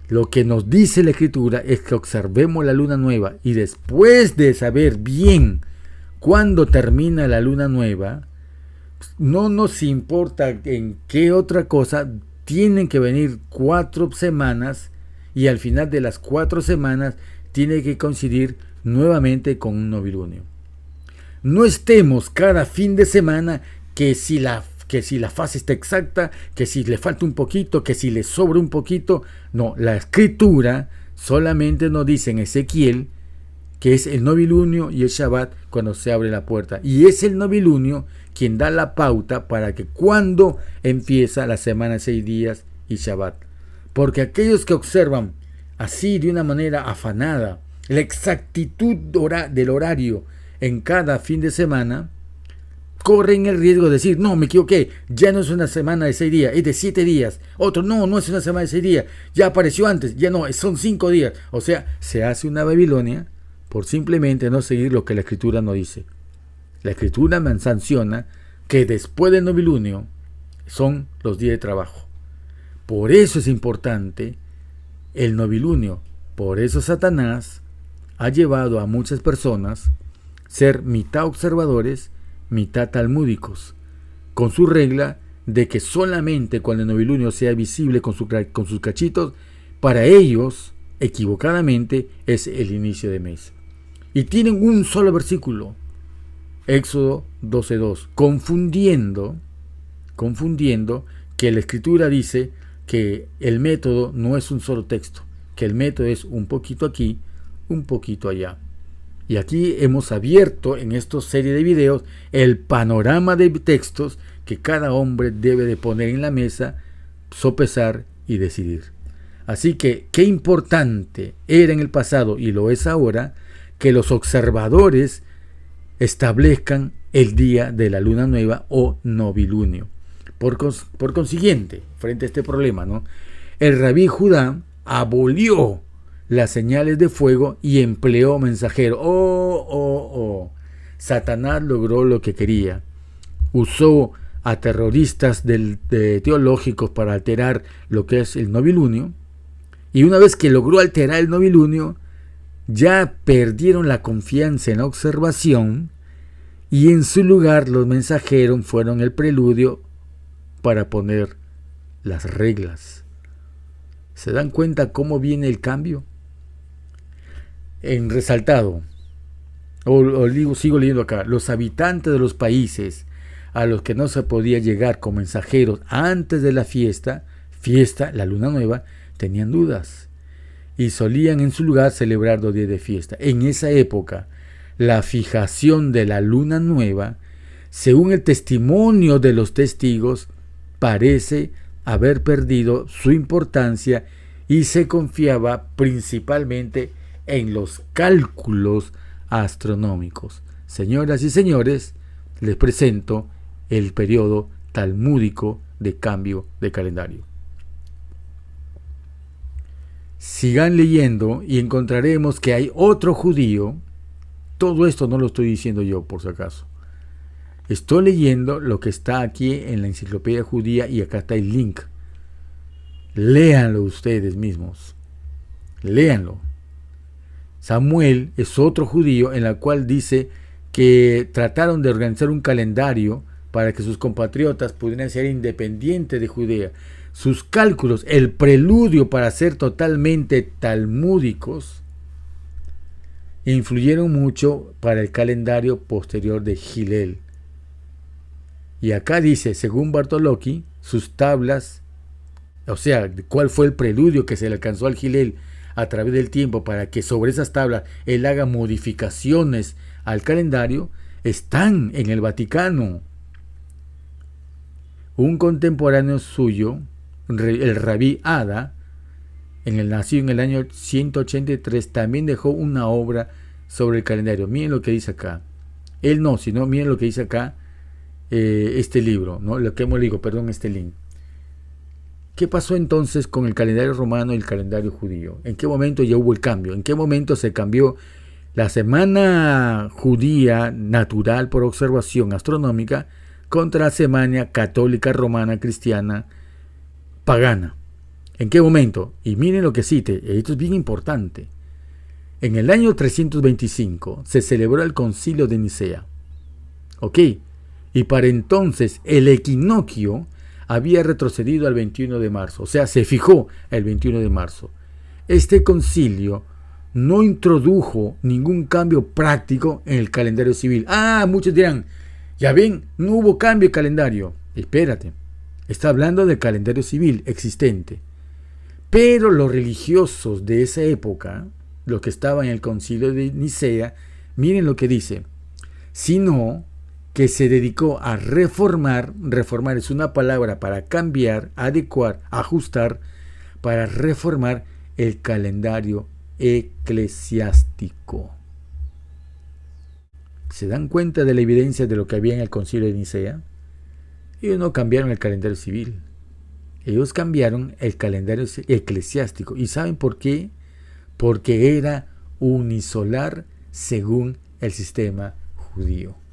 Lo que nos dice la Escritura es que observemos la luna nueva y después de saber bien cuándo termina la luna nueva, no nos importa en qué otra cosa, tienen que venir 4 semanas y al final de las 4 semanas tiene que coincidir nuevamente con un novilunio. No estemos cada fin de semana que si la fase está exacta, que si le falta un poquito, que si le sobra un poquito. No, la Escritura solamente nos dice en Ezequiel que es el novilunio y el Shabbat cuando se abre la puerta. Y es el novilunio quien da la pauta para que cuando empieza la semana de 6 días y Shabbat. Porque aquellos que observan así de una manera afanada la exactitud del horario en cada fin de semana, corren el riesgo de decir, no, me equivoqué, ya no es una semana de 6 días, es de 7 días. Otro, no es una semana de 6 días, ya apareció antes, ya no, son 5 días. O sea, se hace una Babilonia por simplemente no seguir lo que la Escritura no dice. La Escritura me sanciona que después del novilunio son los días de trabajo. Por eso es importante el novilunio. Por eso Satanás ha llevado a muchas personas ser mitad observadores, mitad talmúdicos, con su regla de que solamente cuando el novilunio sea visible con sus cachitos, para ellos, equivocadamente, es el inicio de mes. Y tienen un solo versículo, Éxodo 12:2, confundiendo que la Escritura dice que el método no es un solo texto, que el método es un poquito aquí, un poquito allá. Y aquí hemos abierto en esta serie de videos el panorama de textos que cada hombre debe de poner en la mesa, sopesar y decidir. Así que qué importante era en el pasado y lo es ahora que los observadores establezcan el día de la luna nueva o novilunio. Por consiguiente, frente a este problema, ¿no?, el rabí Judá abolió las señales de fuego y empleó mensajeros. Satanás logró lo que quería. Usó a terroristas teológicos para alterar lo que es el novilunio. Y una vez que logró alterar el novilunio, ya perdieron la confianza en la observación y en su lugar los mensajeros fueron el preludio para poner las reglas. ¿Se dan cuenta cómo viene el cambio? En resaltado, sigo leyendo acá, los habitantes de los países a los que no se podía llegar con mensajeros antes de la fiesta, la luna nueva, tenían dudas y solían en su lugar celebrar 2 días de fiesta. En esa época, la fijación de la luna nueva, según el testimonio de los testigos, parece haber perdido su importancia y se confiaba principalmente en los cálculos astronómicos. Señoras y señores, les presento el periodo talmúdico de cambio de calendario. Sigan leyendo y encontraremos que hay otro judío. Todo esto no lo estoy diciendo yo, por si acaso. Estoy leyendo lo que está aquí en la enciclopedia judía y acá está el link. Léanlo ustedes mismos. Léanlo. Samuel es otro judío en el cual dice que trataron de organizar un calendario para que sus compatriotas pudieran ser independientes de Judea. Sus cálculos, el preludio para ser totalmente talmúdicos, influyeron mucho para el calendario posterior de Hillel. Y acá dice, según Bartolocchi, sus tablas, o sea, cuál fue el preludio que se le alcanzó al Hillel a través del tiempo para que sobre esas tablas él haga modificaciones al calendario, están en el Vaticano. Un contemporáneo suyo, el rabí Ada, nacido en el año 183, también dejó una obra sobre el calendario. Miren lo que dice acá. Él no, sino miren lo que dice acá este libro, ¿no? Lo que hemos leído, perdón, este link. ¿Qué pasó entonces con el calendario romano y el calendario judío? ¿En qué momento ya hubo el cambio? ¿En qué momento se cambió la semana judía natural por observación astronómica contra la semana católica romana cristiana pagana? ¿En qué momento? Y miren lo que cite, esto es bien importante. En el año 325 se celebró el concilio de Nicea. ¿Ok? Y para entonces el equinoccio había retrocedido al 21 de marzo, o sea, se fijó el 21 de marzo. Este concilio no introdujo ningún cambio práctico en el calendario civil. Muchos dirán, ya ven, no hubo cambio de calendario. Espérate, está hablando del calendario civil existente. Pero los religiosos de esa época, los que estaban en el concilio de Nicea, miren lo que dice, sino que se dedicó a reformar es una palabra para cambiar, adecuar, ajustar, para reformar el calendario eclesiástico. ¿Se dan cuenta de la evidencia de lo que había en el concilio de Nicea? Ellos no cambiaron el calendario civil, ellos cambiaron el calendario eclesiástico. ¿Y saben por qué? Porque era unisolar según el sistema judío.